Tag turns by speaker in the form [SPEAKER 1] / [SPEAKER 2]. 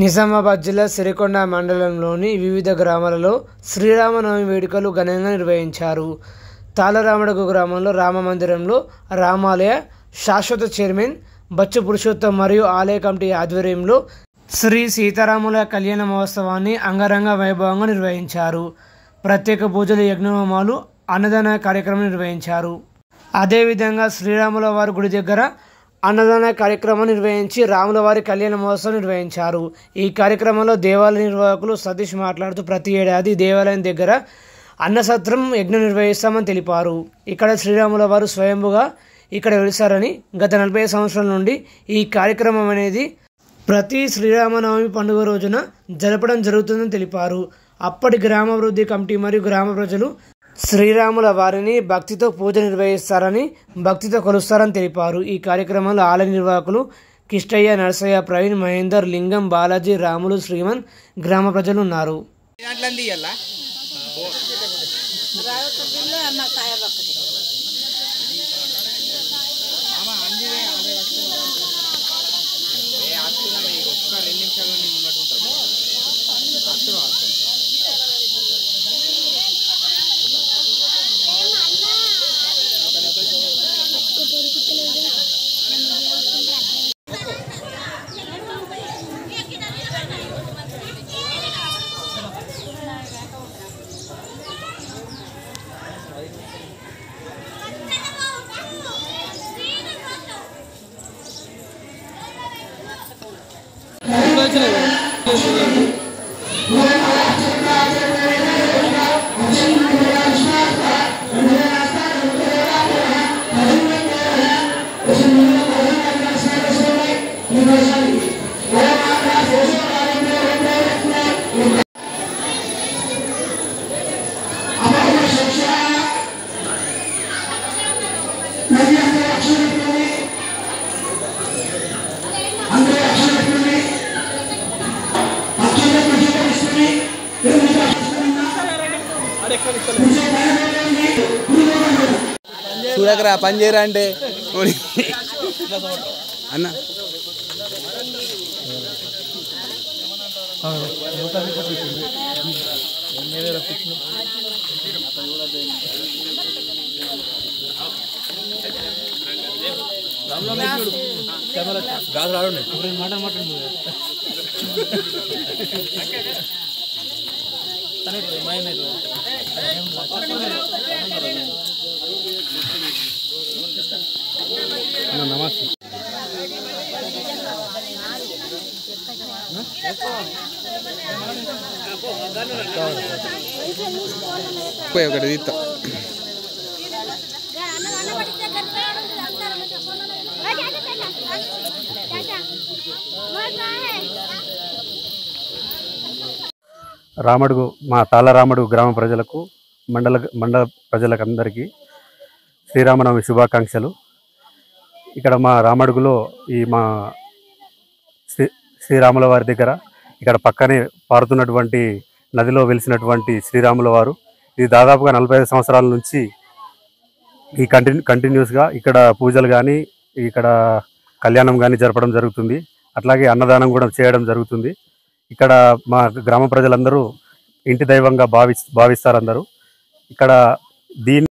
[SPEAKER 1] నిజామాబాద్ జిల్లా సిరికొండ మండలంలోని వివిధ గ్రామాలలో శ్రీరామనవమి వేడుకలు ఘనంగా నిర్వహించారు. తాళరామడుగు గ్రామంలో రామమందిరంలో రామాలయ శాశ్వత చైర్మన్ బచ్చు పురుషోత్తం మరియు ఆలయ కమిటీ ఆధ్వర్యంలో శ్రీ సీతారాముల కళ్యాణ మహోత్సవాన్ని అంగరంగ వైభవంగా నిర్వహించారు. ప్రత్యేక పూజలు, యజ్ఞహోమాలు, అన్నదాన కార్యక్రమం నిర్వహించారు. అదేవిధంగా శ్రీరాముల వారి గుడి దగ్గర అన్నదాన కార్యక్రమం నిర్వహించి రాముల వారి కళ్యాణ మహోత్సవం నిర్వహించారు. ఈ కార్యక్రమంలో దేవాలయ నిర్వాహకులు సతీష్ మాట్లాడుతూ ప్రతి ఏడాది దేవాలయం దగ్గర అన్నసత్రం యజ్ఞం నిర్వహిస్తామని తెలిపారు. ఇక్కడ శ్రీరాముల వారు స్వయంభుగా ఇక్కడ వెలిసారని, గత 40 సంవత్సరాల నుండి ఈ కార్యక్రమం అనేది ప్రతి శ్రీరామనవమి పండుగ రోజున జరపడం జరుగుతుందని తెలిపారు. అప్పటి గ్రామాభివృద్ధి కమిటీ మరియు గ్రామ ప్రజలు శ్రీరాముల వారిని భక్తితో పూజ నిర్వహిస్తారని, భక్తితో కొలుస్తారని తెలిపారు. ఈ కార్యక్రమంలో ఆలయ నిర్వాహకులు కిష్టయ్య, నరసయ్య, ప్రవీణ్, మహేందర్, లింగం, బాలాజీ, రాములు, శ్రీమన్, గ్రామ ప్రజలు ఉన్నారు.
[SPEAKER 2] చూడకరా పని చేయరా అంటే అన్న నమస్తే ఒకటి తీస్తా.
[SPEAKER 3] రామడుగు మా తాళరామడుగు గ్రామ ప్రజలకు మండల ప్రజలకు అందరికీ శ్రీరామనవమి శుభాకాంక్షలు. ఇక్కడ మా రామడుగులో ఈ మా శ్రీరాముల వారి దగ్గర ఇక్కడ పక్కనే పారుతున్నటువంటి నదిలో వెలిసినటువంటి శ్రీరాముల వారు ఇది దాదాపుగా 45 సంవత్సరాల నుంచి ఈ కంటిన్యూస్గా ఇక్కడ పూజలు కానీ, ఇక్కడ కళ్యాణం కానీ జరపడం జరుగుతుంది. అట్లాగే అన్నదానం కూడా చేయడం జరుగుతుంది. ఇక్కడ మా గ్రామ ప్రజలందరూ ఇంటి దైవంగా భావిస్తారు అందరూ. ఇక్కడ దీన్ని